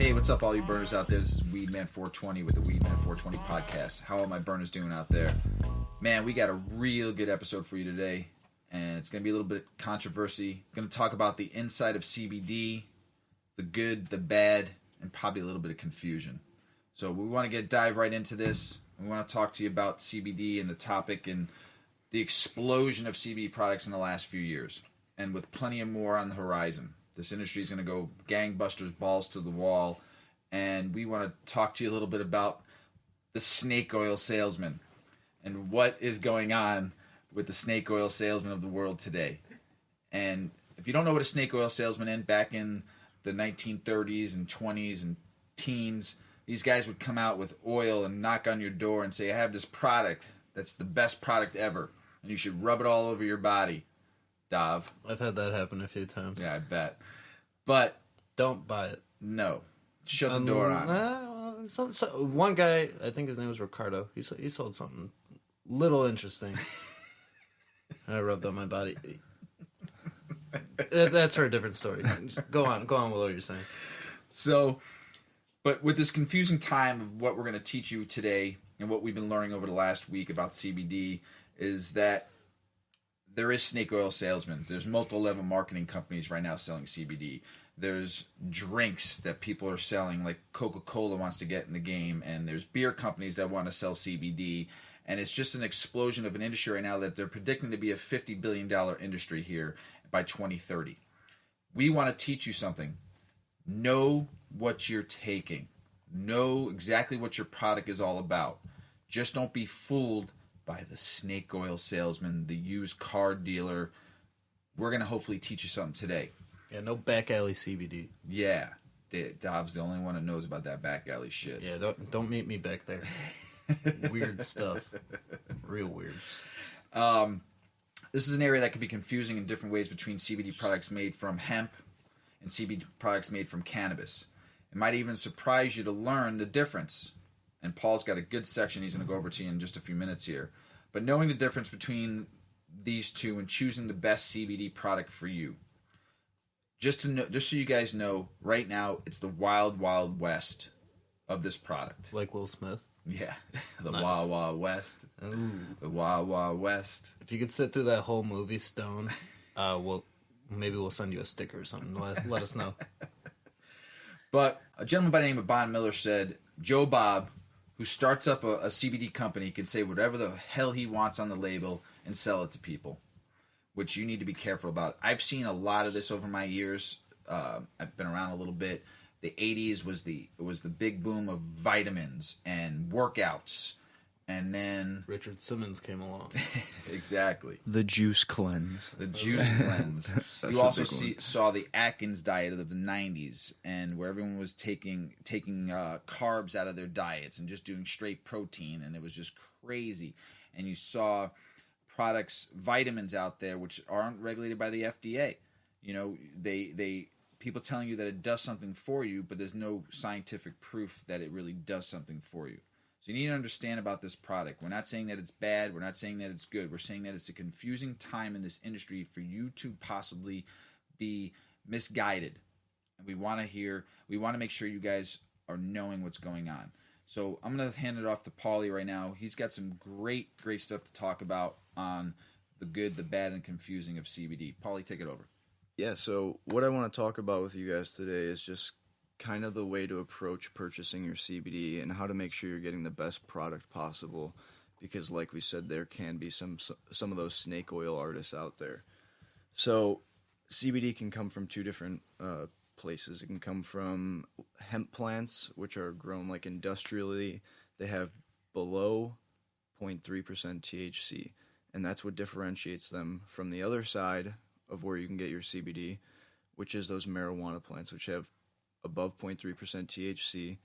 Hey, what's up, all you burners out there? This is Weedman420 with the Weedman420 podcast. How are my burners doing out there? Man, we got a real good episode for you today, and it's going to be a little bit controversy. Going to talk about the inside of CBD, the good, the bad, and probably a little bit of confusion. So we want to dive right into this. We want to talk to you about CBD and the topic and the explosion of CBD products in the last few years, and with plenty of more on the horizon. This industry is going to go gangbusters, balls to the wall, and we want to talk to you a little bit about the snake oil salesman and what is going on with the snake oil salesman of the world today. And if you don't know what a snake oil salesman is, back in the 1930s and 20s and teens, these guys would come out with oil and knock on your door and say, I have this product that's the best product ever, and you should rub it all over your body. Dav. I've had that happen a few times. Yeah, I bet. But don't buy it. No. Shut the door on. One guy, I think his name was Ricardo, he sold something little interesting. I rubbed on my body. That's for a different story. Go on with what you're saying. So, but with this confusing time of what we're going to teach you today and what we've been learning over the last week about CBD is that there is snake oil salesmen. There's multi-level marketing companies right now selling CBD. There's drinks that people are selling, like Coca-Cola wants to get in the game, and there's beer companies that want to sell CBD. And it's just an explosion of an industry right now that they're predicting to be a $50 billion industry here by 2030. We want to teach you something. Know what you're taking. Know exactly what your product is all about. Just don't be fooled by the snake oil salesman, the used car dealer. We're going to hopefully teach you something today. Yeah, no back alley CBD. Yeah. Dov's the only one that knows about that back alley shit. Yeah, don't meet me back there. Weird stuff. Real weird. This is an area that can be confusing in different ways between CBD products made from hemp and CBD products made from cannabis. It might even surprise you to learn the difference. And Paul's got a good section he's going to go over to you in just a few minutes here. But knowing the difference between these two and choosing the best CBD product for you. Just so you guys know, right now it's the wild, wild west of this product. Like Will Smith? Yeah. The Nice. Wild, Wild West. Ooh. The Wild, Wild West. If you could sit through that whole movie, Stone, maybe we'll send you a sticker or something. Let us know. But a gentleman by the name of Bon Miller said, Joe Bob, who starts up a CBD company, can say whatever the hell he wants on the label and sell it to people, which you need to be careful about. I've seen a lot of this over my years. I've been around a little bit. The 80s was the big boom of vitamins and workouts, and then Richard Simmons came along. Exactly. The juice cleanse. The juice cleanse. You also saw the Atkins diet of the 90s, and where everyone was taking carbs out of their diets and just doing straight protein, and it was just crazy. And you saw products, vitamins out there, which aren't regulated by the FDA. You know, they people telling you that it does something for you, but there's no scientific proof that it really does something for you. So you need to understand about this product. We're not saying that it's bad. We're not saying that it's good. We're saying that it's a confusing time in this industry for you to possibly be misguided. And we want to make sure you guys are knowing what's going on. So I'm going to hand it off to Paulie right now. He's got some great stuff to talk about on the good, the bad, and confusing of CBD. Paulie, take it over. Yeah, so what I want to talk about with you guys today is just kind of the way to approach purchasing your CBD and how to make sure you're getting the best product possible, because like we said, there can be some of those snake oil artists out there. So CBD can come from two different places. It can come from hemp plants, which are grown like industrially. They have below 0.3% THC, and that's what differentiates them from the other side of where you can get your CBD, which is those marijuana plants, which have above 0.3% THC,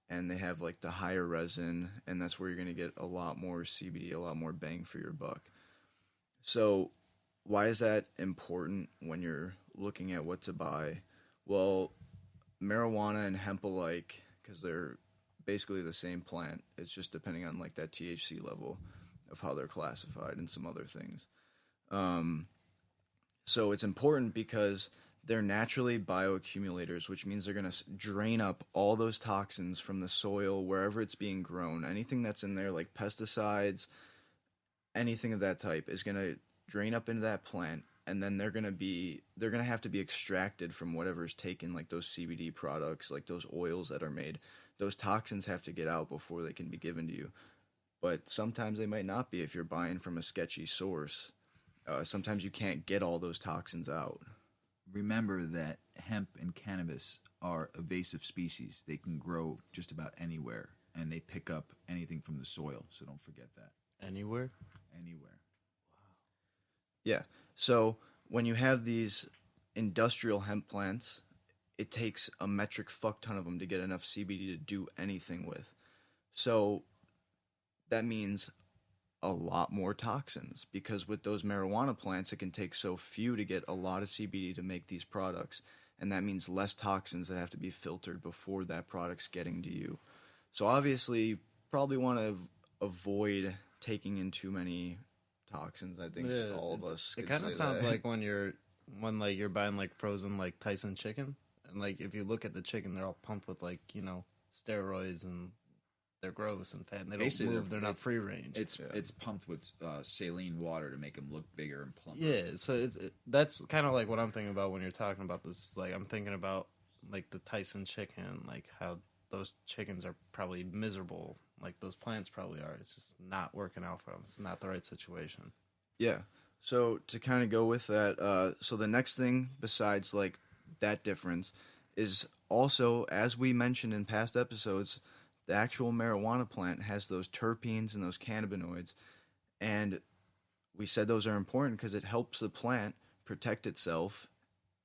and they have like the higher resin, and that's where you're going to get a lot more CBD, a lot more bang for your buck. So why is that important when you're looking at what to buy? Well, marijuana and hemp alike, because they're basically the same plant, it's just depending on like that THC level of how they're classified and some other things. So it's important because they're naturally bioaccumulators, which means they're going to drain up all those toxins from the soil wherever it's being grown. Anything that's in there, like pesticides, anything of that type, is going to drain up into that plant, and then they're going to have to be extracted from whatever's taken, like those CBD products, like those oils that are made. Those toxins have to get out before they can be given to you. But sometimes they might not be if you're buying from a sketchy source. Sometimes you can't get all those toxins out. Remember that hemp and cannabis are invasive species. They can grow just about anywhere, and they pick up anything from the soil. So don't forget that. Anywhere? Anywhere. Yeah. So when you have these industrial hemp plants, it takes a metric fuck ton of them to get enough CBD to do anything with. So that means a lot more toxins, because with those marijuana plants, it can take so few to get a lot of CBD to make these products. And that means less toxins that have to be filtered before that product's getting to you. So obviously, you probably want to avoid taking in too many toxins. I think all of us. It kind of sounds like when you're buying like frozen like Tyson chicken, and like if you look at the chicken, they're all pumped with like steroids, and they're gross and fat, and they don't move. They're not free range. It's pumped with saline water to make them look bigger and plumper. Yeah, so that's kind of like what I'm thinking about when you're talking about this. Like I'm thinking about like the Tyson chicken, like how those chickens are probably miserable, like those plants probably are. It's just not working out for them. It's not the right situation. Yeah. So to kind of go with that, so the next thing besides like that difference is also, as we mentioned in past episodes, the actual marijuana plant has those terpenes and those cannabinoids, and we said those are important because it helps the plant protect itself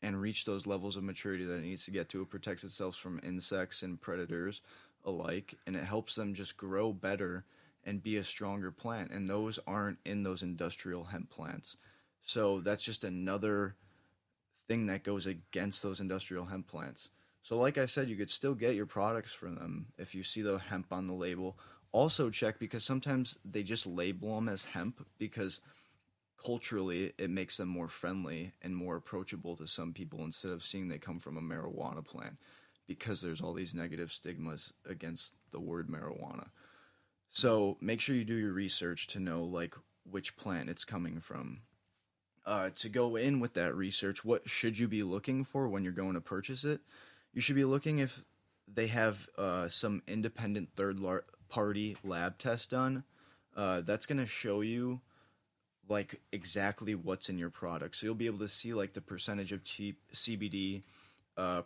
and reach those levels of maturity that it needs to get to. It protects itself from insects and predators alike, and it helps them just grow better and be a stronger plant, and those aren't in those industrial hemp plants. So that's just another thing that goes against those industrial hemp plants. So like I said, you could still get your products from them if you see the hemp on the label. Also check, because sometimes they just label them as hemp because culturally it makes them more friendly and more approachable to some people, instead of seeing they come from a marijuana plant, because there's all these negative stigmas against the word marijuana. So make sure you do your research to know like which plant it's coming from. To go in with that research, what should you be looking for when you're going to purchase it? You should be looking if they have some independent third-party lab test done. That's going to show you like exactly what's in your product. So you'll be able to see like the percentage of CBD,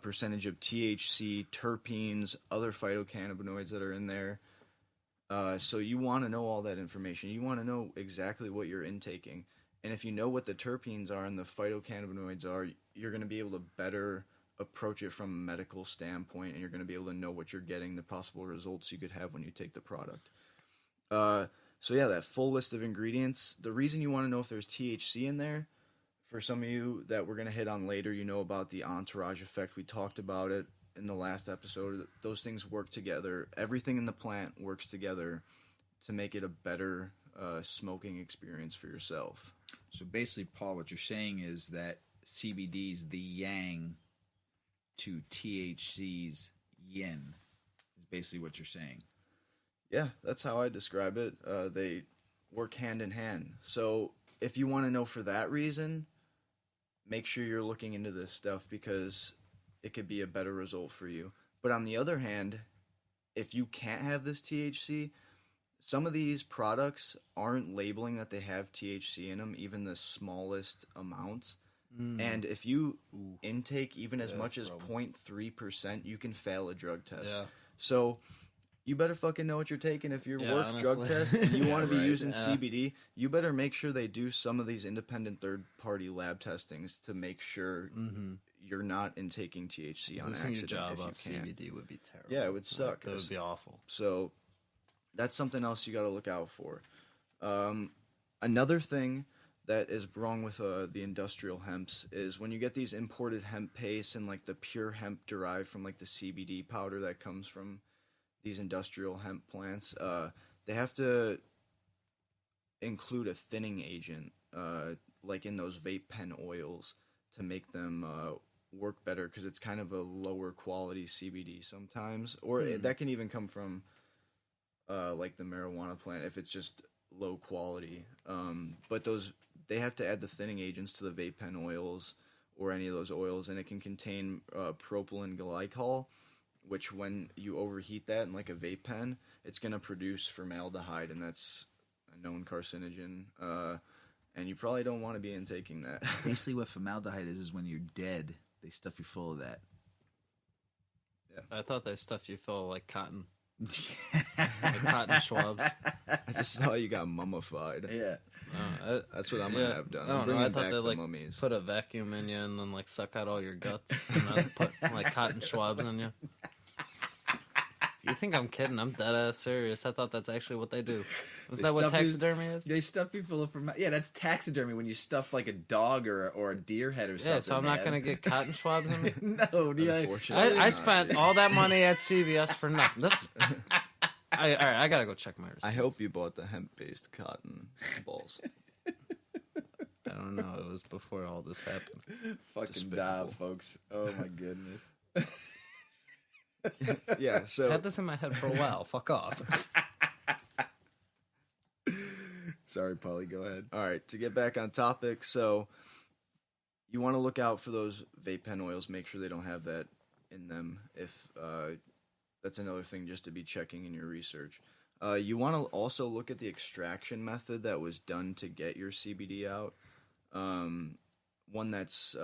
percentage of THC, terpenes, other phytocannabinoids that are in there. So you want to know all that information. You want to know exactly what you're intaking. And if you know what the terpenes are and the phytocannabinoids are, you're going to be able to better approach it from a medical standpoint, and you're going to be able to know what you're getting, the possible results you could have when you take the product. So yeah, that full list of ingredients. The reason you want to know if there's THC in there, for some of you that we're going to hit on later, you know about the entourage effect. We talked about it in the last episode. Those things work together. Everything in the plant works together to make it a better smoking experience for yourself. So basically, Paul, what you're saying is that CBD's the yang to THC's yin, is basically what you're saying. Yeah, that's how I describe it. They work hand in hand. So if you want to know for that reason, make sure you're looking into this stuff, because it could be a better result for you. But on the other hand, if you can't have this THC, some of these products aren't labeling that they have THC in them, even the smallest amounts. And if you intake even as much as 0.3%, you can fail a drug test. Yeah. So you better fucking know what you're taking. If your work honestly. drug test and you want to be using Yeah. CBD, you better make sure they do some of these independent third-party lab testings to make sure you're not intaking THC on Losing accident. your job if you off can. CBD would be terrible. Yeah, it would suck. That would be awful. So that's something else you got to look out for. Another thing that is wrong with the industrial hemps is when you get these imported hemp pastes and like the pure hemp derived from like the CBD powder that comes from these industrial hemp plants, they have to include a thinning agent like in those vape pen oils to make them work better because it's kind of a lower quality CBD sometimes, or that can even come from like the marijuana plant if it's just low quality. But they have to add the thinning agents to the vape pen oils or any of those oils, and it can contain propylene glycol, which when you overheat that in like a vape pen, it's going to produce formaldehyde, and that's a known carcinogen. And you probably don't want to be intaking that. Basically, what formaldehyde is when you're dead, they stuff you full of that. Yeah. I thought they stuffed you full of like cotton. Like cotton swabs. I just saw you got mummified. Yeah. That's what I'm gonna have done. I I'm don't know. bringing I thought back they the like mummies. put a vacuum in you and then like suck out all your guts and then put like cotton swabs in you. You think I'm kidding? I'm dead ass serious. I thought that's actually what they do. Is that what taxidermy is? They stuff you full of yeah, that's taxidermy when you stuff like a dog or a deer head or something. Yeah, so I'm not gonna get cotton swabs in me. No, Unfortunately, I spent all that money at CVS for nothing. This. All right, I gotta go check my receipts. I hope you bought the hemp-based cotton balls. I don't know. It was before all this happened. Fucking Despicable. dive, folks. Oh my goodness. Yeah, so I had this in my head for a while. Fuck off. Sorry, Paulie. Go ahead. all right, to get back on topic, so you want to look out for those vape pen oils. Make sure they don't have that in them. If that's another thing just to be checking in your research. You want to also look at the extraction method that was done to get your CBD out. One that's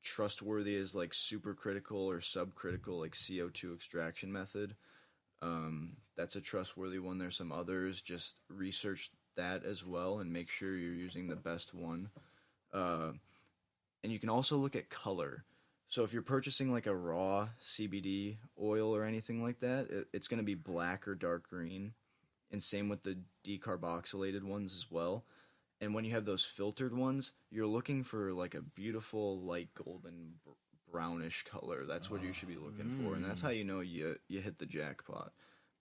trustworthy is like supercritical or subcritical, like CO2 extraction method. That's a trustworthy one. There's some others. Just research that as well and make sure you're using the best one. And you can also look at color. So if you're purchasing like a raw CBD oil or anything like that, it's going to be black or dark green. And same with the decarboxylated ones as well. And when you have those filtered ones, you're looking for like a beautiful light golden brownish color. That's what you should be looking for. And that's how you know you hit the jackpot.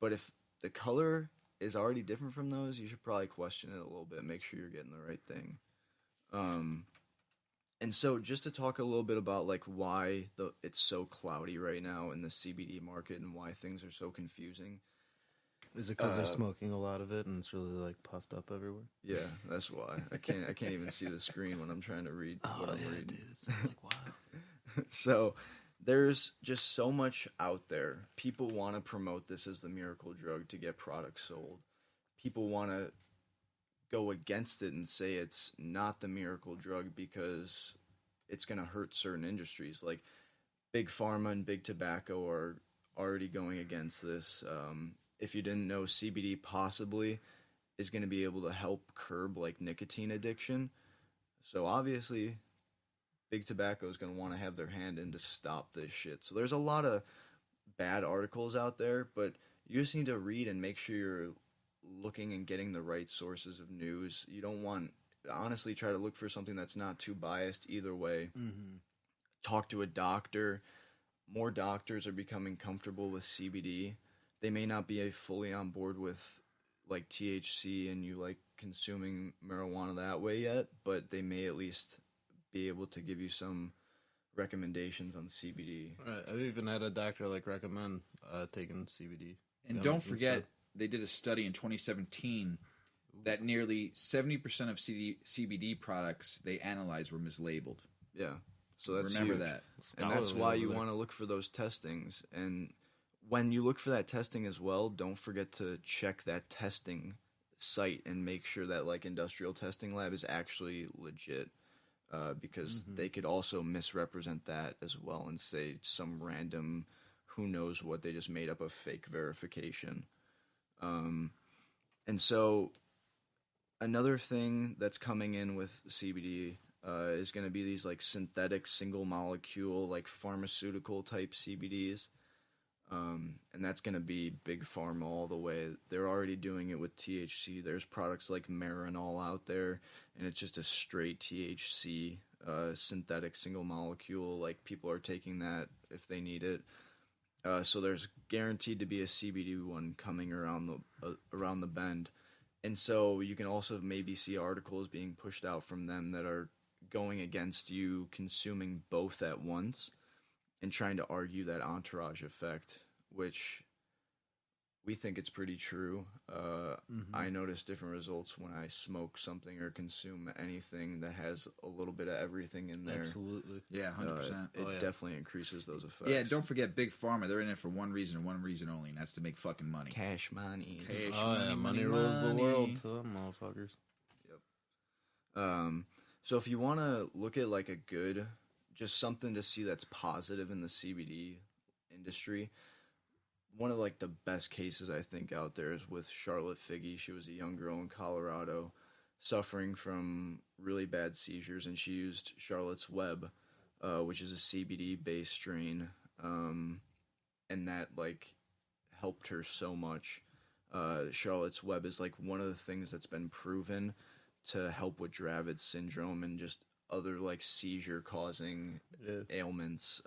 But if the color is already different from those, you should probably question it a little bit. Make sure you're getting the right thing. And so just to talk a little bit about like why it's so cloudy right now in the CBD market and why things are so confusing. Is it because they're smoking a lot of it and it's really like puffed up everywhere? Yeah, that's why. I can't even see the screen when I'm trying to read what I'm reading. Dude, it's like wow. So there's just so much out there. People want to promote this as the miracle drug to get products sold. People want to go against it and say it's not the miracle drug because it's going to hurt certain industries. Like big pharma and big tobacco are already going against this. If you didn't know, CBD possibly is going to be able to help curb like nicotine addiction. So obviously big tobacco is going to want to have their hand in to stop this shit. So there's a lot of bad articles out there, but you just need to read and make sure you're looking and getting the right sources of news. You don't want, honestly, try to look for something that's not too biased either way. Mm-hmm. Talk to a doctor. More doctors are becoming comfortable with CBD. They may not be fully on board with like THC and you like consuming marijuana that way yet, but they may at least be able to give you some recommendations on CBD. Right. I've even had a doctor like recommend taking CBD. And don't forget, they did a study in 2017 that nearly 70% of CBD products they analyzed were mislabeled. Yeah. So that's Remember huge. that. And that's why you want to look for those testings. And when you look for that testing as well, don't forget to check that testing site and make sure that like industrial testing lab is actually legit. Because they could also misrepresent that as well and say some random, who knows what, they just made up a fake verification. And so another thing that's coming in with CBD is going to be these like synthetic single molecule, like pharmaceutical type CBDs. And that's going to be big pharma all the way. They're already doing it with THC. There's products like Marinol out there, and it's just a straight THC synthetic single molecule. Like people are taking that if they need it. So there's guaranteed to be a CBD one coming around the bend. And so you can also maybe see articles being pushed out from them that are going against you consuming both at once and trying to argue that entourage effect, which we think it's pretty true. I notice different results when I smoke something or consume anything that has a little bit of everything in there. Absolutely. Yeah, 100%. It definitely increases those effects. Yeah, don't forget Big Pharma. They're in it for one reason and one reason only, and that's to make fucking money. Cash money. Money rules the world to them motherfuckers. Yep. So if you want to look at like a good, just something to see that's positive in the CBD industry, one of like the best cases I think out there is with Charlotte Figge. She was a young girl in Colorado suffering from really bad seizures, and she used Charlotte's Web, which is a CBD based strain, and that like helped her so much. Charlotte's Web is like one of the things that's been proven to help with Dravet syndrome and just other like seizure causing ailments.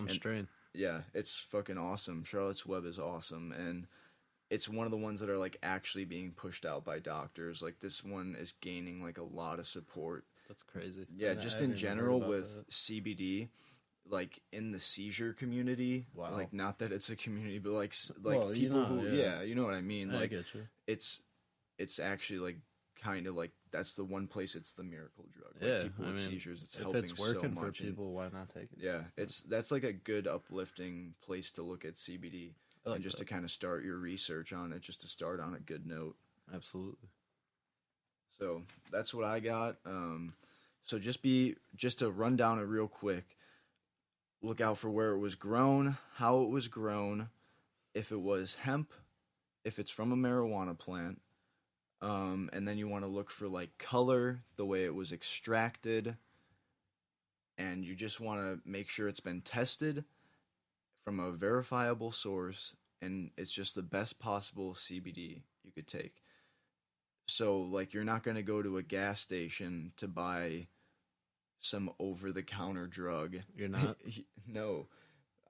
Strain. Yeah, it's fucking awesome. Charlotte's Web is awesome, and it's one of the ones that are like actually being pushed out by doctors. Like this one is gaining like a lot of support. That's crazy. Yeah, just in general with CBD, like in the seizure community. Wow. Like not that it's a community, but like Well, people you know what I mean. I Like get you. it's actually like kind of like that's the one place it's the miracle drug. Like Yeah, people with seizures, it's if helping it's working so for much. people, why not take it? Yeah, that's like a good uplifting place to look at CBD and just to kind of start your research on it, just to start on a good note. Absolutely. So that's what I got. So just to run down it real quick. Look out for where it was grown, how it was grown, if it was hemp, if it's from a marijuana plant. And then you want to look for like color, the way it was extracted, and you just want to make sure it's been tested from a verifiable source, and it's just the best possible CBD you could take. So like you're not going to go to a gas station to buy some over-the-counter drug. You're not? No.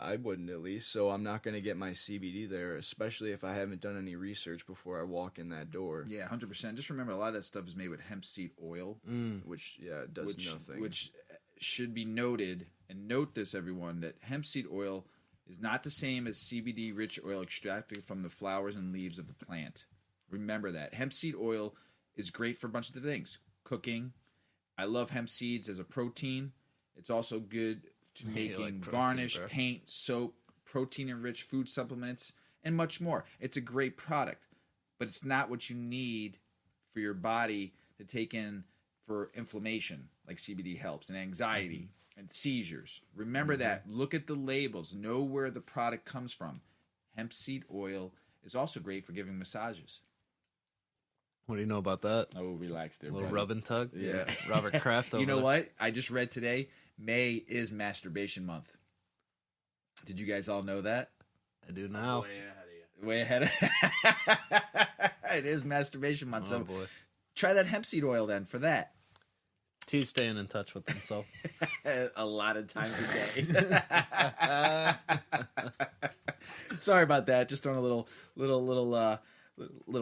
I wouldn't, at least, so I'm not going to get my CBD there, especially if I haven't done any research before I walk in that door. Yeah, 100%. Just remember, a lot of that stuff is made with hemp seed oil, Which, does nothing. Which should be noted, and note this, everyone, that hemp seed oil is not the same as CBD-rich oil extracted from the flowers and leaves of the plant. Remember that. Hemp seed oil is great for a bunch of things. Cooking. I love hemp seeds as a protein. It's also good to making like protein, varnish, bro. paint, soap, protein-enriched food supplements, and much more. It's a great product, but it's not what you need for your body to take in for inflammation, like CBD helps, and anxiety and seizures. Remember that. Look at the labels. Know where the product comes from. Hemp seed oil is also great for giving massages. What do you know about that? Oh, relax there, A little buddy. rub and tug? Yeah. Robert Kraft over You know there. what? I just read today, May is masturbation month. Did you guys all know that? I do now. Way ahead of it is masturbation month. Oh, So boy. try that hemp seed oil then for that. T's staying in touch with himself. A lot of times a day. Sorry about that. Just on a little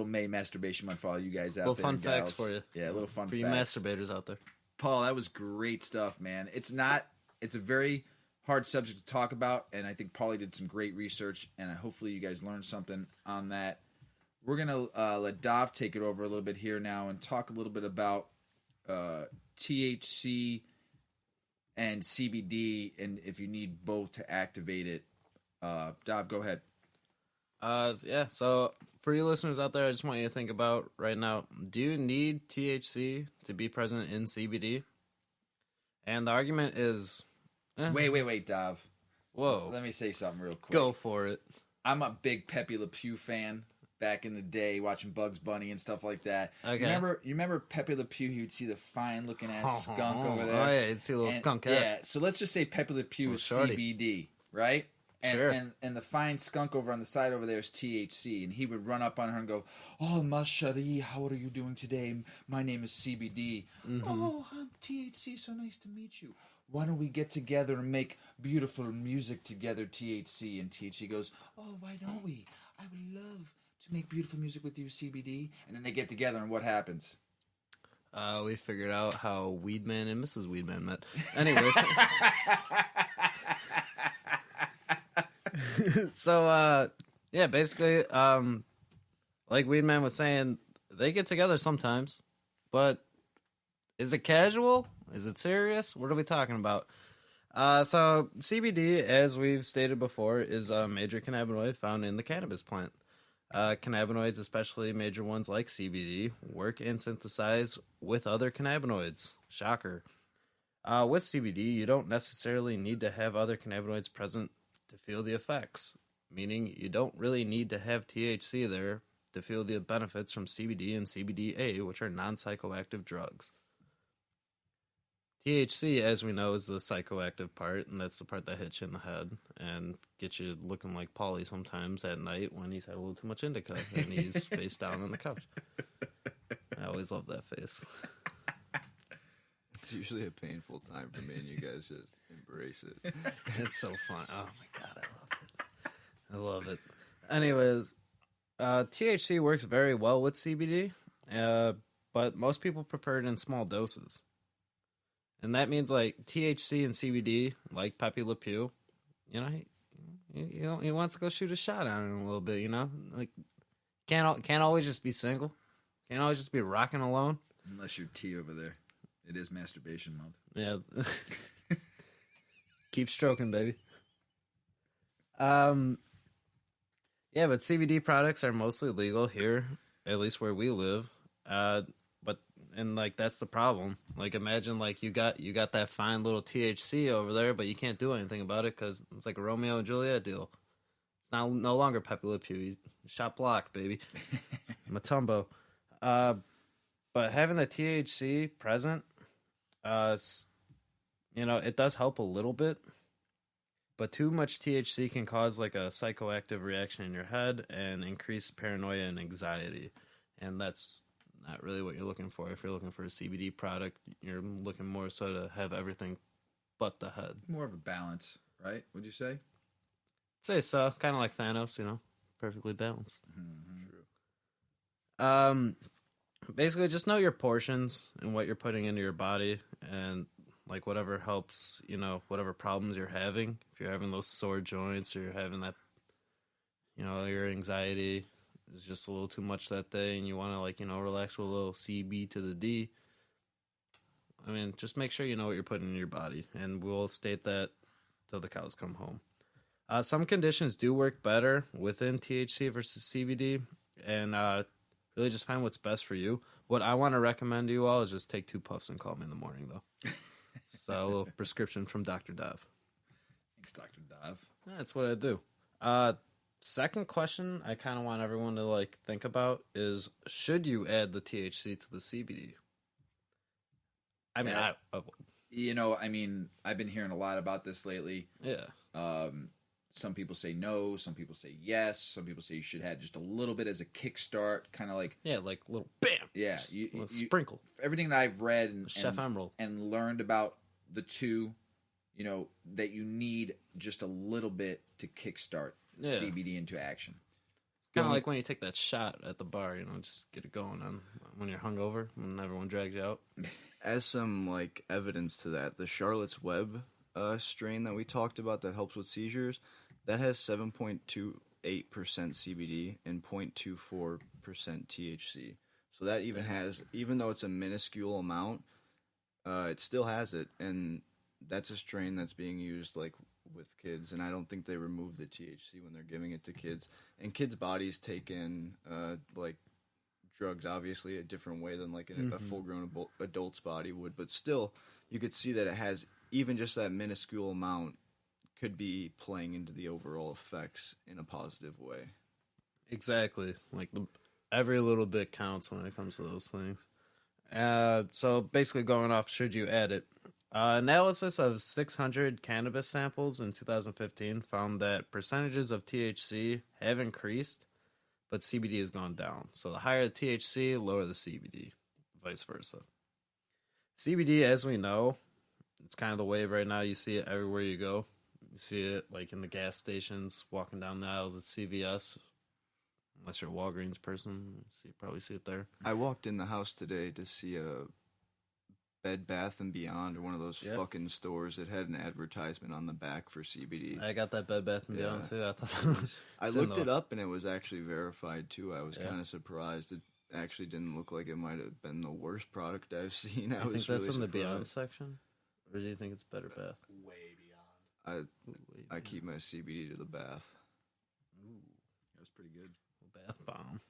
May masturbation month for all you guys out Little there. fun and facts gals. for you. Yeah, little fun For you facts. masturbators out there. Paul, that was great stuff, man. It's a very hard subject to talk about, and I think Paulie did some great research, and hopefully you guys learned something on that. We're going to let Dav take it over a little bit here now and talk a little bit about THC and CBD, and if you need both to activate it. Dav, go ahead. So for you listeners out there, I just want you to think about right now, do you need THC to be present in CBD? And the argument is... Wait, Dav. Whoa. Let me say something real quick. Go for it. I'm a big Pepe Le Pew fan. Back in the day, watching Bugs Bunny and stuff like that. Okay. You remember Pepe Le Pew? You'd see the fine-looking ass skunk over there. Oh, yeah, you'd see a little skunk head. Yeah, so let's just say Pepe Le Pew is shorty. CBD, right? And, Sure. and the fine skunk over on the side over there is THC, and he would run up on her and go, "Oh, ma chérie, how are you doing today? My name is CBD. Oh, I'm THC. So nice to meet you. Why don't we get together and make beautiful music together, THC?" And THC goes, "Oh, why don't we? I would love to make beautiful music with you, CBD." And then they get together, and what happens? We figured out how Weedman and Mrs. Weedman met. Anyways. So, yeah, basically, like Weedman was saying, they get together sometimes, but is it casual? Is it serious? What are we talking about? So CBD, as we've stated before, is a major cannabinoid found in the cannabis plant. Cannabinoids, especially major ones like CBD, work and synthesize with other cannabinoids. Shocker. With CBD, you don't necessarily need to have other cannabinoids present to feel the effects, meaning you don't really need to have THC there to feel the benefits from CBD and CBDA, which are non-psychoactive drugs. THC, as we know, is the psychoactive part, and that's the part that hits you in the head and gets you looking like Paulie sometimes at night when he's had a little too much indica and he's face down on the couch. I always love that face. It's usually a painful time for me, and you guys just embrace it. It's so fun. Oh my god, I love it. Anyways, THC works very well with CBD, but most people prefer it in small doses. And that means like THC and CBD, like Pepe Le Pew, you know, he wants to go shoot a shot on it a little bit, you know, like can't always just be single, can't always just be rocking alone. Unless you're T over there, it is masturbation month. Yeah, keep stroking, baby. Yeah, but CBD products are mostly legal here, at least where we live. And like that's the problem. Like imagine like you got that fine little THC over there, but you can't do anything about it because it's like a Romeo and Juliet deal. It's now no longer Pepe Le Pew. He's shot block, baby. Matumbo. But having the THC present, you know, it does help a little bit. But too much THC can cause like a psychoactive reaction in your head and increase paranoia and anxiety, and that's not really what you're looking for. If you're looking for a CBD product, you're looking more so to have everything but the head. More of a balance, right? Would you say? I'd say so. Kind of like Thanos, you know, perfectly balanced. Mm-hmm. Basically, just know your portions and what you're putting into your body, and like whatever helps, you know, whatever problems you're having. If you're having those sore joints or you're having that, you know, your anxiety is just a little too much that day and you want to, like, you know, relax with a little CB to the D. I mean, just make sure you know what you're putting in your body, and we'll state that till the cows come home. Some conditions do work better within THC versus CBD, and really just find what's best for you. What I want to recommend to you all is just take 2 puffs and call me in the morning, though. So a little prescription from Dr. Dov. Thanks, Dr. Dov. That's what I do. Second question I kind of want everyone to like think about is, should you add the THC to the CBD? I mean, you know, I mean, I've been hearing a lot about this lately. Yeah. Some people say no. Some people say yes. Some people say you should have just a little bit as a kickstart, kind of like like a little bam. Yeah, sprinkle. Everything that I've read Chef Emerald and learned about the two, you know, that you need just a little bit to kickstart CBD into action. It's kind of like when you take that shot at the bar, you know, just get it going on when you're hungover, when everyone drags you out. As some like evidence to that, the Charlotte's Web strain that we talked about that helps with seizures, that has 7.28% CBD and 0.24% THC. So that even has, even though it's a minuscule amount, it still has it, and that's a strain that's being used like with kids, and I don't think they remove the THC when they're giving it to kids. And kids' bodies take in like drugs, obviously, a different way than like a full-grown adult's body would, but still, you could see that it has even just that minuscule amount could be playing into the overall effects in a positive way. Exactly. Like every little bit counts when it comes to those things. So basically going off, should you add it? Analysis of 600 cannabis samples in 2015 found that percentages of THC have increased, but CBD has gone down. So the higher the THC, lower the CBD, vice versa. CBD, as we know, it's kind of the wave right now. You see it everywhere you go. You see it like in the gas stations, walking down the aisles at CVS. Unless you're a Walgreens person, you probably see it there. I walked in the house today to see a Bed Bath and Beyond or one of those Yep. fucking stores that had an advertisement on the back for CBD. I got that Bed Bath and Yeah. Beyond too. I thought I it's in looked the- it up and it was actually verified too. I was Yeah. kind of surprised. It actually didn't look like it might have been the worst product I've seen. I You was think that's really in the Beyond surprised. section, or do you think it's Better Bath? Way beyond. I keep my CBD to the bath. That was pretty good. Bath bomb.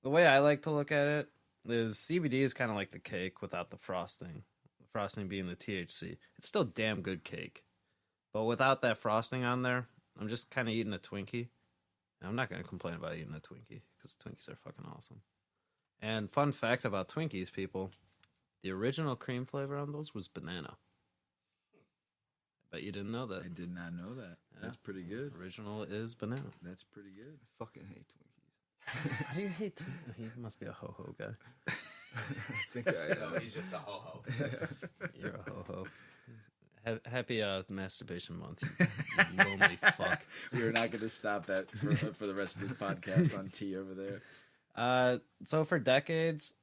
The way I like to look at it is CBD is kind of like the cake without the frosting. The frosting being the THC. It's still damn good cake, but without that frosting on there, I'm just kind of eating a Twinkie. And I'm not going to complain about eating a Twinkie because Twinkies are fucking awesome. And fun fact about Twinkies, people, the original cream flavor on those was banana. I bet you didn't know that. I did not know that. Yeah. That's pretty good. Original is banana. That's pretty good. I fucking hate Twinkies. How do you hate Twinkies? He must be a ho-ho guy. I think I No, he's just a ho-ho. You're a ho-ho. Happy masturbation month, you lonely fuck. We are not going to stop that for the rest of this podcast on T over there. So for decades,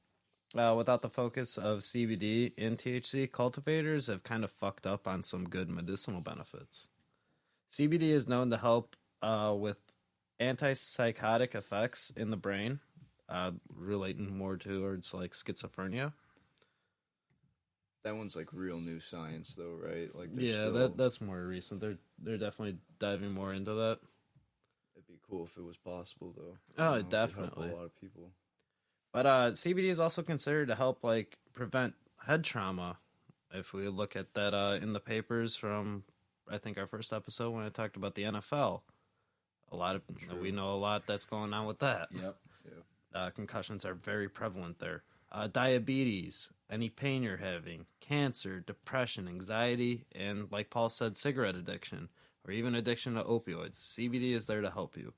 without the focus of CBD and THC, cultivators have kind of fucked up on some good medicinal benefits. CBD is known to help with antipsychotic effects in the brain, relating more towards like schizophrenia. That one's like real new science, though, right? Like, they're Yeah, still, that's more recent. They're definitely diving more into that. It'd be cool if it was possible, though. Oh, It could help definitely. a lot of people. But CBD is also considered to help like prevent head trauma. If we look at that in the papers from, I think our first episode when I talked about the NFL, we know a lot that's going on with that. Yep. Concussions are very prevalent there. Diabetes, any pain you're having, cancer, depression, anxiety, and like Paul said, cigarette addiction, or even addiction to opioids. CBD is there to help you.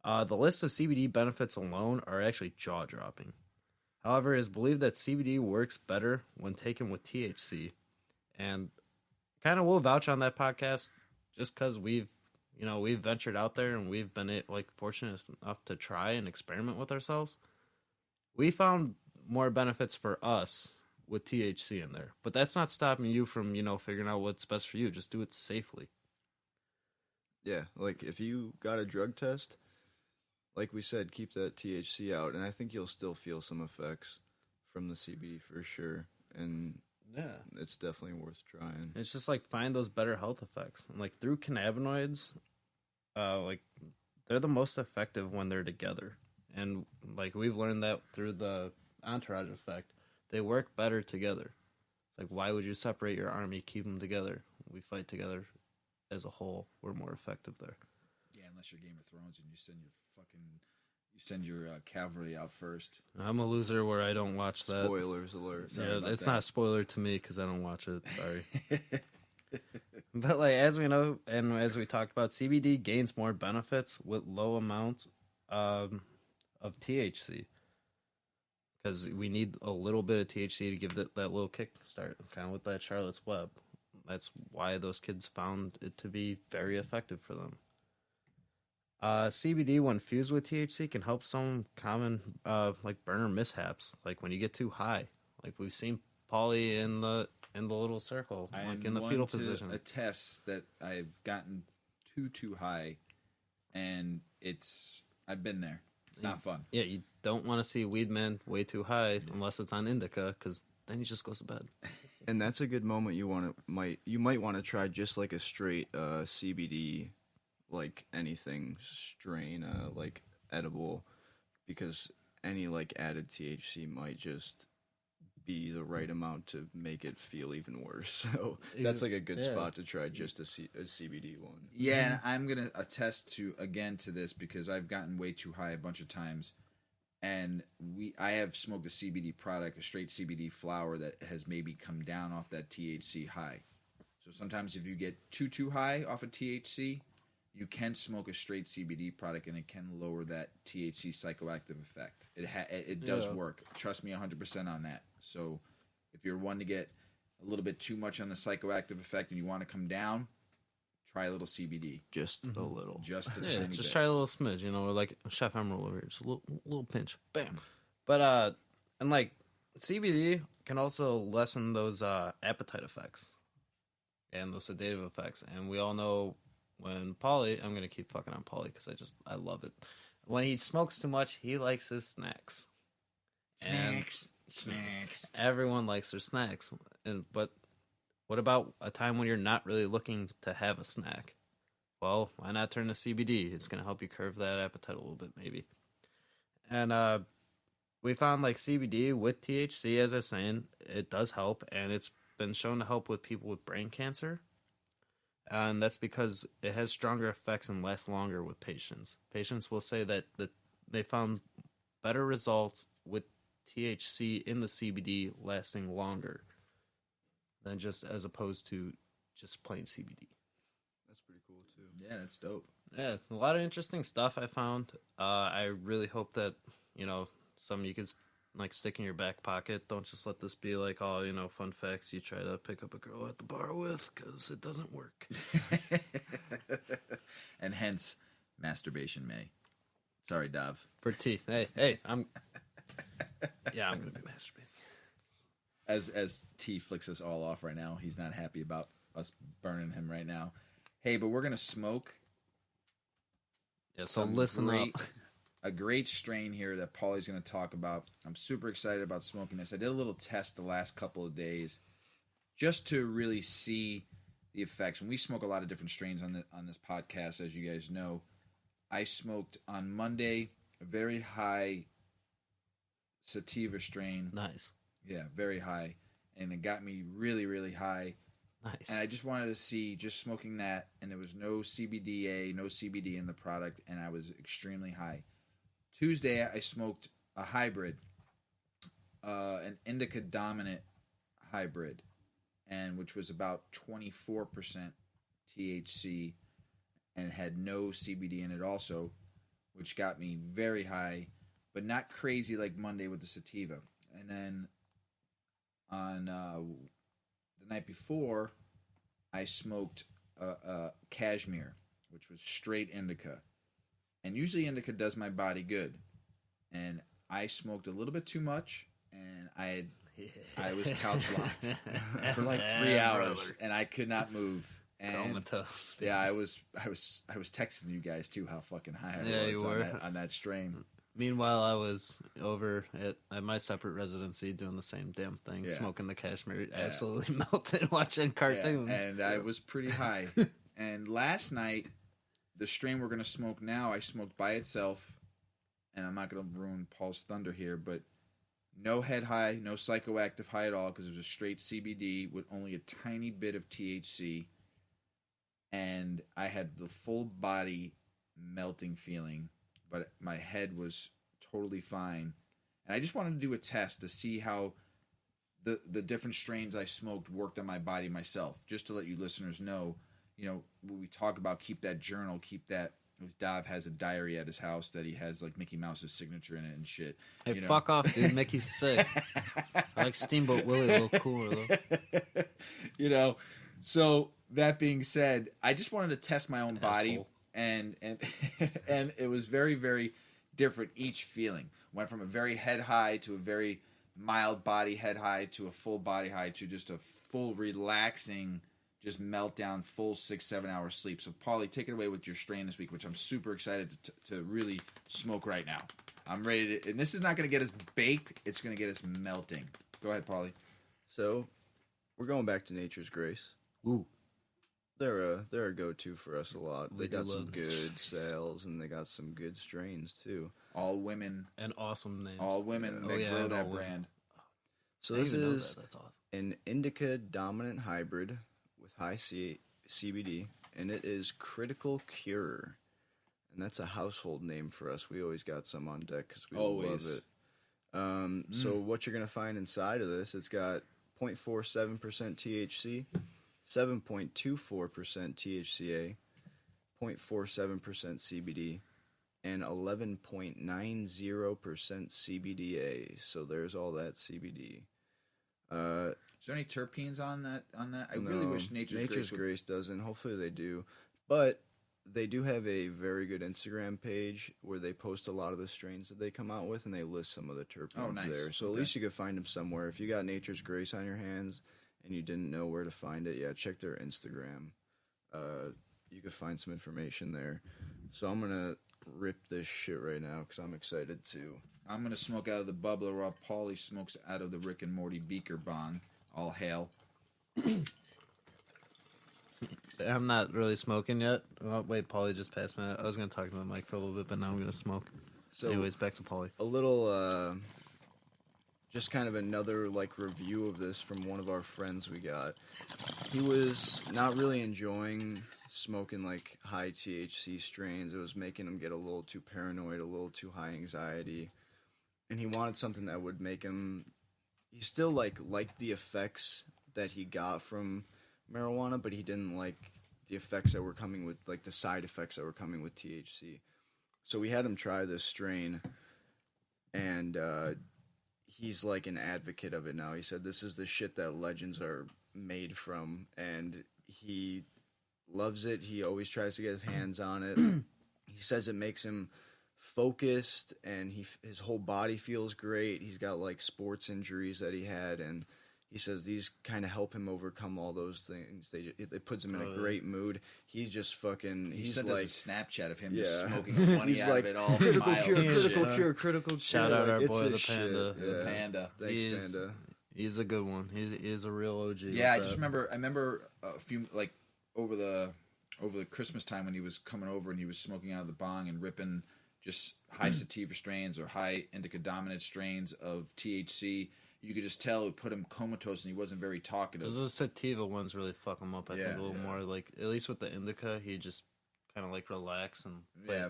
The list of CBD benefits alone are actually jaw-dropping. However, it is believed that CBD works better when taken with THC. And kind of we'll vouch on that podcast just because we've ventured out there and we've been fortunate enough to try and experiment with ourselves. We found more benefits for us with THC in there. But that's not stopping you from, figuring out what's best for you. Just do it safely. Yeah, like if you got a drug test, like we said, keep that THC out, and I think you'll still feel some effects from the CBD for sure. And Yeah. it's definitely worth trying. It's just like find those better health effects. And like through cannabinoids, they're the most effective when they're together. And like we've learned that through the entourage effect, they work better together. Like why would you separate your army, keep them together? We fight together as a whole. We're more effective there. Yeah, unless you're Game of Thrones and you send your cavalry out first. I'm a loser where I don't watch that. Spoilers alert. Sorry Yeah, about it's that. not a spoiler to me because I don't watch it. Sorry. But like as we know and as we talked about, CBD gains more benefits with low amounts of THC because we need a little bit of THC to give that little kick start, kind of with that Charlotte's Web. That's why those kids found it to be very effective for them. CBD, when fused with THC, can help some common like burner mishaps, like when you get too high. Like we've seen Paulie in the little circle, like in the fetal position. Attest that I've gotten too high, and I've been there. It's not fun. Yeah, you don't want to see Weed Man way too high unless it's on indica, because then he just goes to bed. And that's a good moment you might want to try just like a straight CBD, like anything strain, like edible, because any like added THC might just be the right amount to make it feel even worse. So that's like a good spot to try just a CBD one. Yeah, and I'm gonna attest to this because I've gotten way too high a bunch of times, and I have smoked a CBD product, a straight CBD flower that has maybe come down off that THC high. So sometimes if you get too high off of THC, you can smoke a straight CBD product and it can lower that THC psychoactive effect. It does work. Trust me 100% on that. So if you're one to get a little bit too much on the psychoactive effect and you want to come down, try a little CBD. Just a little. Just a Yeah, tiny just bit. try a little smidge, like Chef Emerald over here, just a little pinch, bam. But and like CBD can also lessen those appetite effects and those sedative effects. And we all know when Paulie, I'm gonna keep fucking on Paulie because I love it. When he smokes too much, he likes his snacks. Snacks. Everyone likes their snacks, but what about a time when you're not really looking to have a snack? Well, why not turn to CBD? It's gonna help you curb that appetite a little bit, maybe. And we found like CBD with THC, as I was saying, it does help, and it's been shown to help with people with brain cancer. And that's because it has stronger effects and lasts longer with patients. Patients will say that they found better results with THC in the CBD lasting longer than just as opposed to just plain CBD. That's pretty cool too. Yeah, that's dope. Yeah, a lot of interesting stuff I found. I really hope that, some you could like stick in your back pocket. Don't just let this be like, fun facts you try to pick up a girl at the bar with, because it doesn't work. And hence, masturbation may. Sorry, Dav. For tea. Hey, I'm going to be masturbating. As T flicks us all off right now, he's not happy about us burning him right now. Hey, but we're going to smoke. Yeah, so listen up. A great strain here that Paulie's going to talk about. I'm super excited about smoking this. I did a little test the last couple of days just to really see the effects. And we smoke a lot of different strains on this podcast, as you guys know. I smoked on Monday a very high sativa strain. Nice. Yeah, very high. And it got me really, really high. Nice. And I just wanted to see, just smoking that, and there was no CBDA, no CBD in the product, and I was extremely high. Tuesday, I smoked a hybrid, an indica dominant hybrid, and which was about 24% THC, and had no CBD in it also, which got me very high, but not crazy like Monday with the sativa. And then on the night before, I smoked a cashmere, which was straight indica. And usually indica does my body good. And I smoked a little bit too much, and I was couch locked for like 3 hours, brother. and I could not move. And Comatose. yeah, I was texting you guys too how fucking high I Yeah, was you were. on that strain. Meanwhile, I was over at my separate residency doing the same damn thing, Yeah. smoking the cashmere, absolutely melted, watching cartoons. Yeah, and I was pretty high. And last night, the strain we're going to smoke now, I smoked by itself. And I'm not going to ruin Paul's thunder here, but no head high, no psychoactive high at all, because it was a straight CBD with only a tiny bit of THC. And I had the full body melting feeling, but my head was totally fine. And I just wanted to do a test to see how the different strains I smoked worked on my body myself, just to let you listeners know, when we talk about keep that journal, keep that. His Dav has a diary at his house that he has like Mickey Mouse's signature in it and shit. Hey, fuck off, dude. Mickey's sick. I like Steamboat Willie a little cooler, though. So that being said, I just wanted to test my own body, Asshole. and and it was very, very different each feeling. Went from a very head high to a very mild body head high to a full body high to just a full relaxing, just meltdown, full 6-7 hour sleep. So, Paulie, take it away with your strain this week, which I'm super excited to really smoke right now. I'm ready to, and this is not going to get us baked. It's going to get us melting. Go ahead, Paulie. So, we're going back to Nature's Grace. Ooh. They're a go-to for us a lot. They We do got some love good sales, and they got some good strains, too. All women. And awesome names. All women Yeah. that Oh, yeah, grow and that all women. brand. So I this didn't even know is that. That's awesome. an indica dominant hybrid with high CBD, and it is Critical Cure. And that's a household name for us. We always got some on deck because we Always. love it. So what you're going to find inside of this, it's got 0.47% THC, 7.24% THCA, 0.47% CBD, and 11.90% CBDA. So there's all that CBD. Is there any terpenes on that? I really wish Nature's Grace would... Grace doesn't. Hopefully they do. But they do have a very good Instagram page where they post a lot of the strains that they come out with, and they list some of the terpenes there. So at least you could find them somewhere. If you got Nature's Grace on your hands and you didn't know where to find it, yeah, check their Instagram. You could find some information there. So I'm gonna rip this shit right now because I'm excited too. I'm gonna smoke out of the bubbler while Paulie smokes out of the Rick and Morty beaker bong. All hail. I'm not really smoking yet. Oh, wait, Paulie just passed me. I was going to talk to the mic for a little bit, but now I'm going to smoke. So, anyways, back to Paulie. A little, just kind of another, like, review of this from one of our friends we got. He was not really enjoying smoking, like, high THC strains. It was making him get a little too paranoid, a little too high anxiety. And he wanted something that would make him... He still, liked the effects that he got from marijuana, but he didn't like the effects that were coming with, like, the side effects that were coming with THC. So we had him try this strain, and he's like an advocate of it now. He said this is the shit that legends are made from, and he loves it. He always tries to get his hands on it. He says it makes him focused, and his whole body feels great. He's got, like, sports injuries that he had, and he says these kind of help him overcome all those things. It puts him in a great mood. He's just fucking... He he's sent like... us a Snapchat of him just smoking money out of it all. Critical Smiles. cure. Shout out our boy, the shit. Panda. Yeah. The Panda. Thanks, Panda. He's a good one. He is a real OG. Yeah, I remember a few, like, over the Christmas time when he was coming over and he was smoking out of the bong and ripping just high sativa strains or high indica dominant strains of THC. You could just tell it put him comatose, and he wasn't very talkative. Those sativa ones really fuck him up. I think a little more. Like, at least with the indica, he just kind of like relax and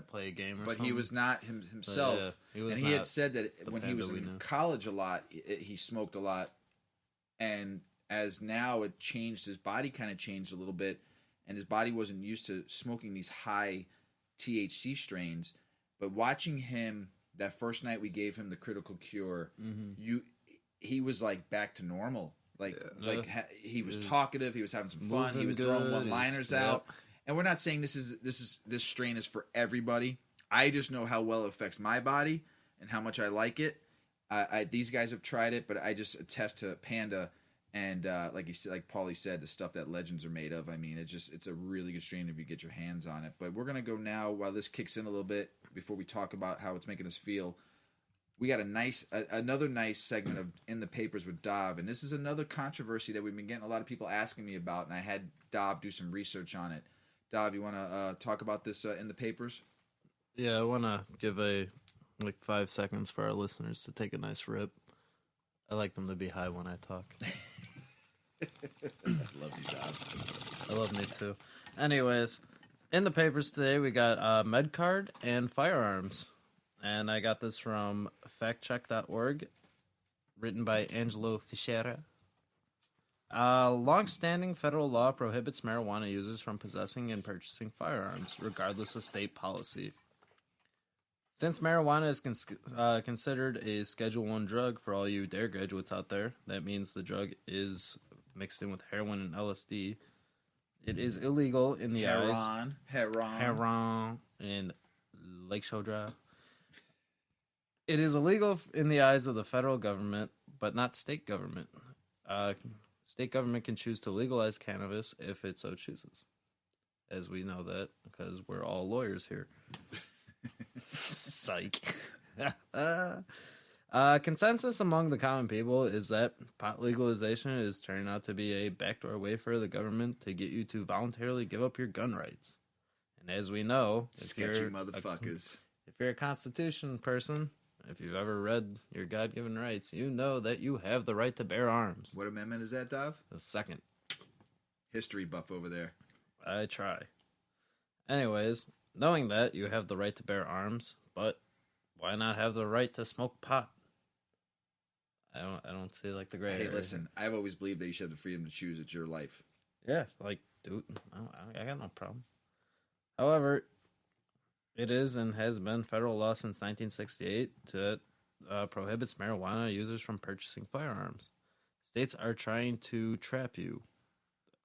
play a game. But he was not himself. He had said that when he was in college a lot, he smoked a lot, and as now it changed, his body kind of changed a little bit, and his body wasn't used to smoking these high THC strains. But watching him that first night we gave him the Critical Cure, he was like back to normal. He was talkative. He was having some fun. He was throwing one-liners out. And we're not saying this strain is for everybody. I just know how well it affects my body and how much I like it. These guys have tried it, but I just attest to Panda and like Paulie said, the stuff that legends are made of. I mean, it's a really good strain if you get your hands on it. But we're gonna go now while this kicks in a little bit before we talk about how it's making us feel. We got another nice segment of In the Papers with Dov, and this is another controversy that we've been getting a lot of people asking me about, and I had Dov do some research on it. Dov, you want to talk about this in the papers? Yeah, I want to give 5 seconds for our listeners to take a nice rip. I like them to be high when I talk. I love you, Dov. I love me too. Anyways, in the papers today, we got MedCard and firearms. And I got this from factcheck.org, written by Angelo Fischera. Long-standing federal law prohibits marijuana users from possessing and purchasing firearms, regardless of state policy. Since marijuana is considered a Schedule I drug for all you DARE graduates out there, that means the drug is mixed in with heroin and LSD. It is illegal in the Heron and Lakeshore Drive. It is illegal in the eyes of the federal government, but not state government. State government can choose to legalize cannabis if it so chooses. As we know that, because we're all lawyers here. Psych. Consensus among the common people is that pot legalization is turning out to be a backdoor way for the government to get you to voluntarily give up your gun rights. And as we know, if you're a Constitution person, if you've ever read your God-given rights, you know that you have the right to bear arms. What amendment is that, Dov? The second. History buff over there. I try. Anyways, knowing that you have the right to bear arms, but why not have the right to smoke pot? I don't see like the gray area. Hey, listen, I've always believed that you should have the freedom to choose. It's your life. Yeah, like, dude, I got no problem. However, it is and has been federal law since 1968 that prohibits marijuana users from purchasing firearms. States are trying to trap you,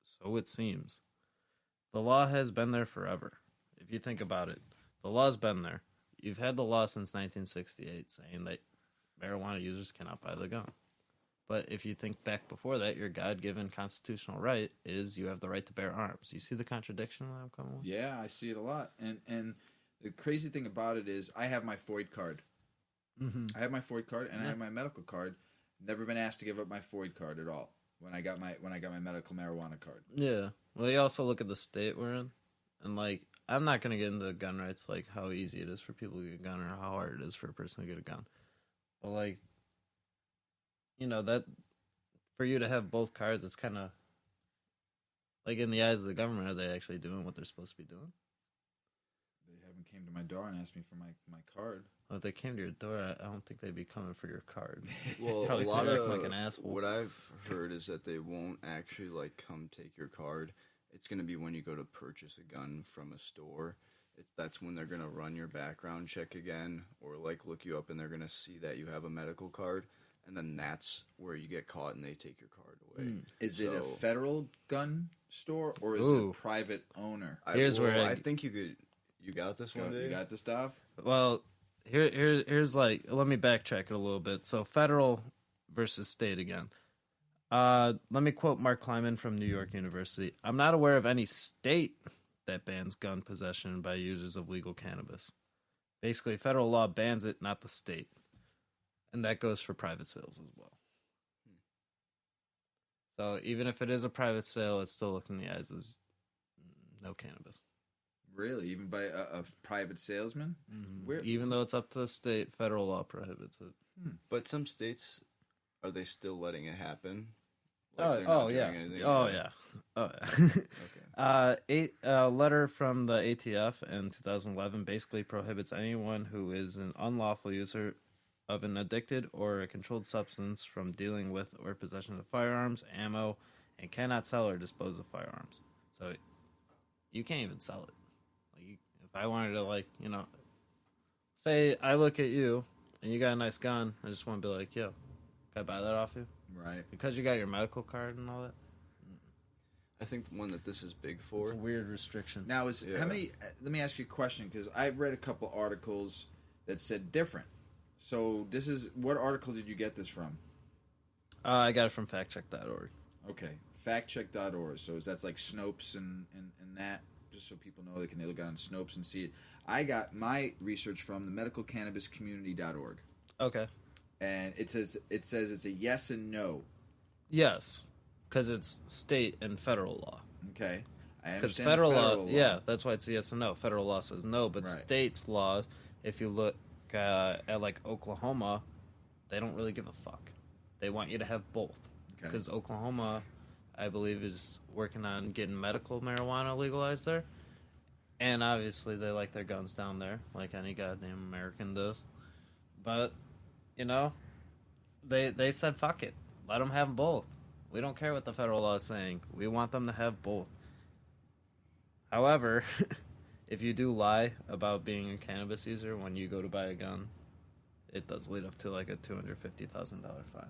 so it seems. The law has been there forever. If if you think about it, the law's been there. You've had the law since 1968 saying that marijuana users cannot buy the gun. But if you think back before that, your God-given constitutional right is you have the right to bear arms. You see the contradiction that I'm coming with? Yeah, I see it a lot. And the crazy thing about it is I have my FOID card. Mm-hmm. I have my FOID card and I have my medical card. Never been asked to give up my FOID card at all when I got my medical marijuana card. Yeah. Well, you also look at the state we're in, and like I'm not gonna get into gun rights, like how easy it is for people to get a gun or how hard it is for a person to get a gun. But like, you know, that for you to have both cards, it's kind of like in the eyes of the government, are they actually doing what they're supposed to be doing? They haven't came to my door and asked me for my card. Well, if they came to your door, I don't think they'd be coming for your card. Well, Probably a lot acting of like an asshole. what I've heard is that they won't actually like come take your card. It's going to be when you go to purchase a gun from a store. That's when they're going to run your background check again, or like look you up, and they're going to see that you have a medical card, and then that's where you get caught and they take your card away. Is it a federal gun store or is it a private owner? I think you got this one. You got the stuff. Well, here's like, let me backtrack it a little bit. So federal versus state again. Let me quote Mark Kleiman from New York University. I'm not aware of any state that bans gun possession by users of legal cannabis. Basically, federal law bans it, not the state. And that goes for private sales as well. So even if it is a private sale, it's still looking in the eyes as no cannabis. Really? Even by a private salesman? Mm-hmm. Even though it's up to the state, federal law prohibits it. But some states, are they still letting it happen? Like Oh yeah. Okay. A letter from the ATF in 2011 basically prohibits anyone who is an unlawful user of an addicted or a controlled substance from dealing with or possession of firearms, ammo, and cannot sell or dispose of firearms. So you can't even sell it. Like, if I wanted to, like, you know, say I look at you and you got a nice gun, I just want to be like, yo, can I buy that off you? Right. Because you got your medical card and all that? I think the one that this is big for. It's a weird restriction. Now, how many? Let me ask you a question because I've read a couple articles that said different. So this is what article did you get this from? I got it from factcheck.org. Okay, factcheck.org. So that's like Snopes and that, just so people know they can look on Snopes and see it. I got my research from the medicalcannabiscommunity.org. Okay. And it says it's a yes and no. Yes, because it's state and federal law. Okay, I because understand federal the law, federal law. yeah, that's why it's a yes and no. Federal law says no, but Right. states' laws, if you look at like Oklahoma, they don't really give a fuck. They want you to have both. Because Oklahoma, I believe, is working on getting medical marijuana legalized there. And obviously they like their guns down there, like any goddamn American does. But, you know, they said, fuck it. Let them have both. We don't care what the federal law is saying. We want them to have both. However, if you do lie about being a cannabis user when you go to buy a gun, it does lead up to like a $250,000 fine.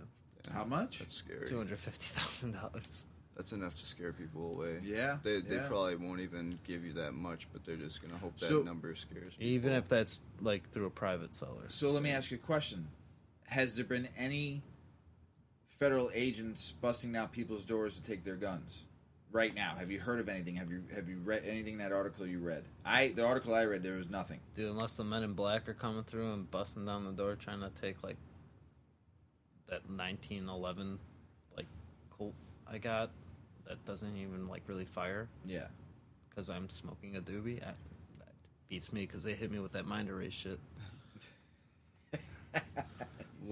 Yeah. How much? That's scary. $250,000. That's enough to scare people away. Yeah. They probably won't even give you that much, but they're just going to hope that number scares people. Even if that's like through a private seller. So let me ask you a question. Has there been any federal agents busting down people's doors to take their guns right now? Have you heard of anything? Have you read anything in that article you read? The article I read, there was nothing. Dude, unless the men in black are coming through and busting down the door trying to take like that 1911 like Colt I got that doesn't even like really fire. Yeah. Because I'm smoking a doobie. That beats me because they hit me with that mind erase shit.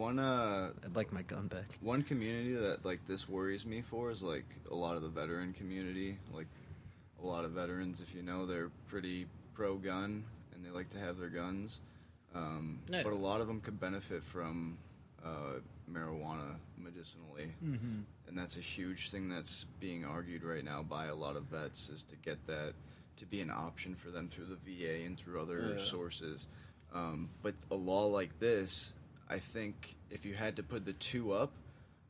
I'd like my gun back. One community that like this worries me for is like a lot of the veteran community. Like a lot of veterans, if you know, they're pretty pro-gun and they like to have their guns. But a lot of them could benefit from marijuana medicinally. Mm-hmm. And that's a huge thing that's being argued right now by a lot of vets, is to get that to be an option for them through the VA and through other sources. But a law like this, I think if you had to put the two up,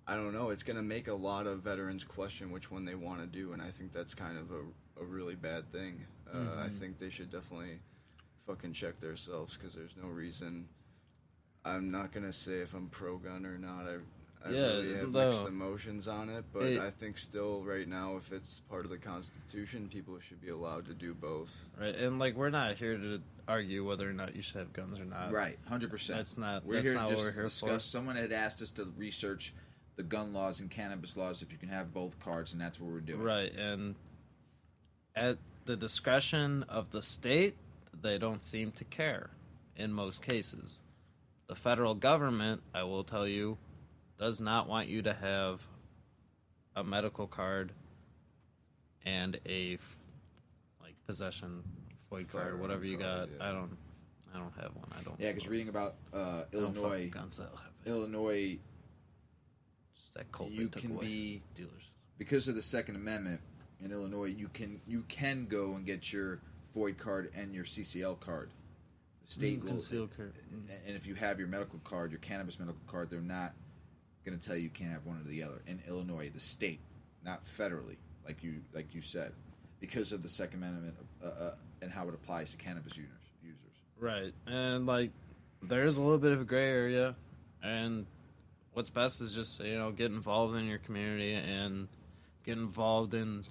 I don't know. It's going to make a lot of veterans question which one they want to do, and I think that's kind of a really bad thing. I think they should definitely fucking check themselves, because there's no reason. I'm not going to say if I'm pro-gun or not. I really have mixed emotions on it, but I think still right now, if it's part of the Constitution, people should be allowed to do both. Right, and like we're not here to argue whether or not you should have guns or not. Right, 100%. That's not. We're that's here not to what just we're here discuss. for. Someone had asked us to research the gun laws and cannabis laws if you can have both cards, and that's what we're doing. Right, and at the discretion of the state, they don't seem to care in most cases. The federal government, I will tell you, does not want you to have a medical card and a possession FOID card, whatever you got. Yeah. I don't have one. I don't. Yeah, because reading about I don't fuck Illinois, with guns that'll have it. Illinois, Just that cult you they took can away. be, Dealers. because of the Second Amendment in Illinois, you can go and get your FOID card and your CCL card. The state will, Concealed carry. and if you have your medical card, your cannabis medical card, they're not going to tell you can't have one or the other. In Illinois, the state, not federally, like you said, because of the Second Amendment and how it applies to cannabis users. Right, and there is a little bit of a gray area, and what's best is just get involved in your community and get involved in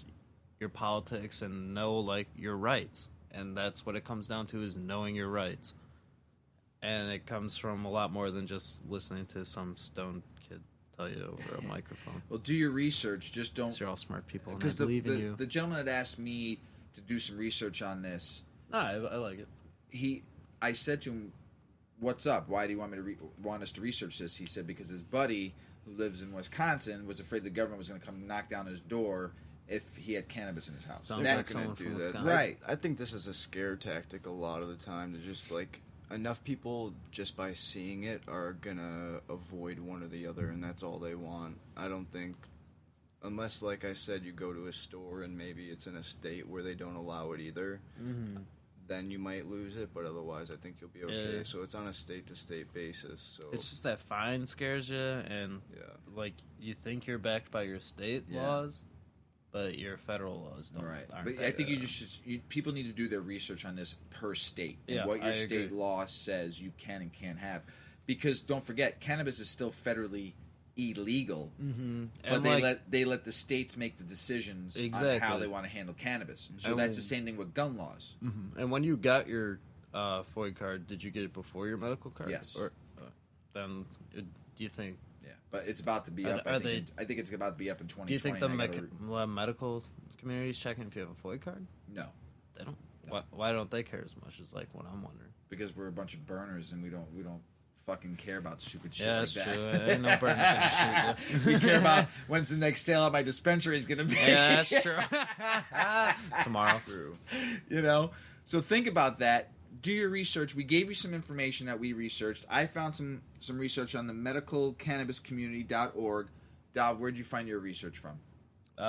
your politics and know your rights, and that's what it comes down to, is knowing your rights. And it comes from a lot more than just listening to some stoned kid tell you over a microphone. Well, do your research. Just don't. 'Cause you're all smart people, and I Because believe in you. the gentleman had asked me to do some research on this. No, I like it. I said to him, "What's up? Why do you want me to want us to research this?" He said, "Because his buddy who lives in Wisconsin was afraid the government was going to come knock down his door if he had cannabis in his house." Sounds They're like not gonna someone do from that. Wisconsin. Right. I think this is a scare tactic a lot of the time, to just enough people just by seeing it are gonna avoid one or the other, and that's all they want. I don't think, unless, like I said, you go to a store and maybe it's in a state where they don't allow it either, then you might lose it, but otherwise I think you'll be okay. Yeah. So it's on a state-to-state basis. So It's just that fine scares you, and yeah. you think you're backed by your state Yeah. laws, but your federal laws don't. Right, aren't but I backed. think people need to do their research on this per state and Yeah, what your I state agree. law says you can and can't have, because don't forget, cannabis is still federally illegal, but And they let the states make the decisions on how Exactly. they want to handle cannabis. So And that's the same thing with gun laws. And when you got your FOID card, did you get it before your medical card? Yes. Or then do you think? Yeah, but it's about to be Are up. they- I think it's about to be up in 2020. Do you think the and I gotta medical community is checking if you have a FOID card? no, They don't. No. Why don't they care as much? Is what I'm wondering. because we're a bunch of burners and we don't fucking care about stupid shit Yeah, like that's that. true. Ain't no burden gonna shoot you. We care about when's the next sale at my dispensary is going to be. Yeah, that's true. Tomorrow. True. So think about that. Do your research. We gave you some information that we researched. I found some research on the medicalcannabiscommunity.org. Dav, where'd you find your research from?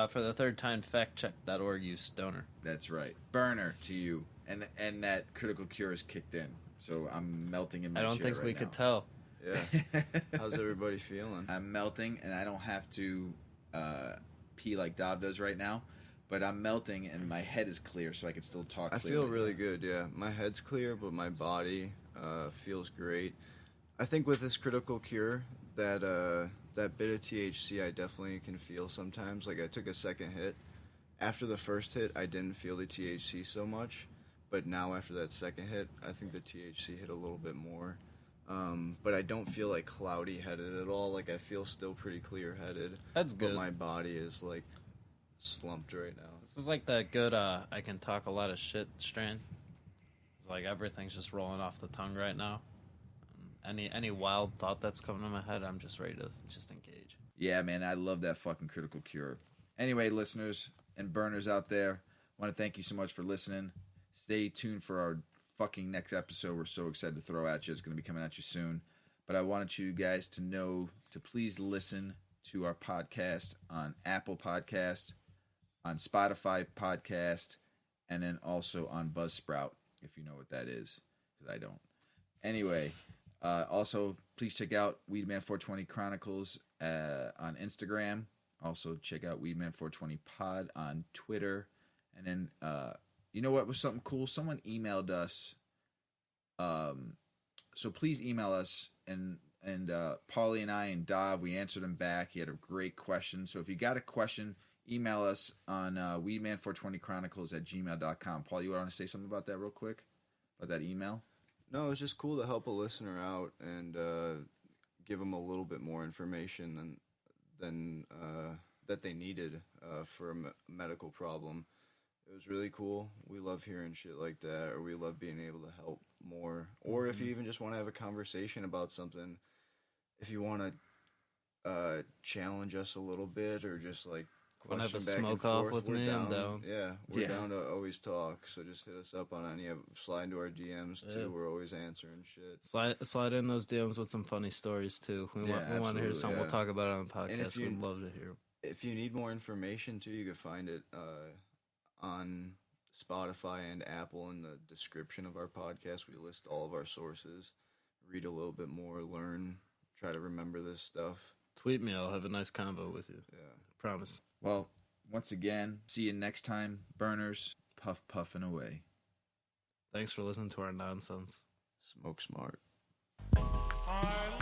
For the third time, factcheck.org, use stoner. That's right. Burner to you. And that critical cure is kicked in. So I'm melting in my I don't chair think right we now. could tell. Yeah. How's everybody feeling? I'm melting, and I don't have to pee like Dav does right now. But I'm melting, and my head is clear, so I can still talk I clearly. feel really good, yeah. My head's clear, but my body feels great. I think with this critical cure, that bit of THC I definitely can feel sometimes. Like, I took a second hit. After the first hit, I didn't feel the THC so much. But now after that second hit, I think the THC hit a little bit more. But I don't feel, cloudy-headed at all. Like, I feel still pretty clear-headed. That's good. But my body is, slumped right now. This is like that good, I can talk a lot of shit strain. It's like everything's just rolling off the tongue right now. Any wild thought that's coming to my head, I'm just ready to just engage. Yeah, man, I love that fucking critical cure. Anyway, listeners and burners out there, I want to thank you so much for listening. Stay tuned for our fucking next episode. We're so excited to throw at you. It's going to be coming at you soon. But I wanted you guys to know to please listen to our podcast on Apple Podcast, on Spotify Podcast, and then also on Buzzsprout, if you know what that is, because I don't. Anyway, Also, please check out Weedman420 Chronicles on Instagram. Also, check out Weedman420 Pod on Twitter. And then, you know what was something cool? Someone emailed us. So please email us. And Paulie and I and Dav, we answered him back. He had a great question. So if you got a question, email us on Weedman420chronicles@gmail.com. Paul, you want to say something about that real quick? About that email? No, it's just cool to help a listener out and give them a little bit more information than that they needed for a medical problem. It was really cool. We love hearing shit like that, or we love being able to help more. Or if you even just want to have a conversation about something, if you want to challenge us a little bit, or just like Want to have a question back and smoke off forth, with we're me? down. I'm down. Yeah, we're Yeah. down to always talk. So just hit us up on any of, slide into our DMs too. Yeah. We're always answering shit. Slide in those DMs with some funny stories too. We want to hear absolutely, something. yeah. We'll talk about it on the And if podcast. you- We'd love to hear. If you need more information too, you can find it on Spotify and Apple in the description of our podcast. We list all of our sources. Read a little bit more, learn, try to remember this stuff. Tweet me. I'll have a nice convo with you. Yeah. Promise. Well, once again, see you next time, burners. Puff, puffing away. Thanks for listening to our nonsense. Smoke smart. I